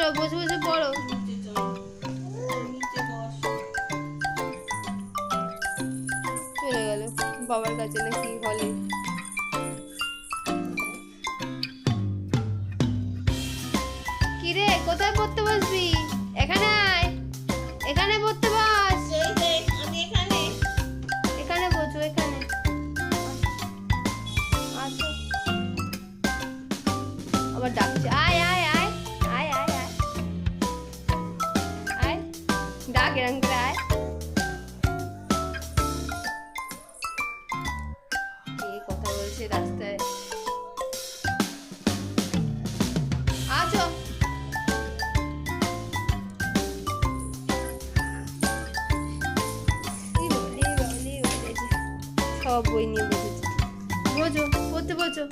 পড়ো, বসে বসে পড়ো। চলে গেল বাবার কাছে নাকি হলে। কিরে কোথায় পড়তে বসবি? এখানে আয়, এখানে পড়তে বস। আমি এখানে। এখানে বসো, এখানে আসো। আবার ডাকছে, আয় আয় আয় আয় আয় আয় আয়, ডাক এরম করে আয়। কে কথা বলছে রাস্তায়? আছো। সব বই নিয়ে বসেছে। বোঝো, পড়তে বোঝো।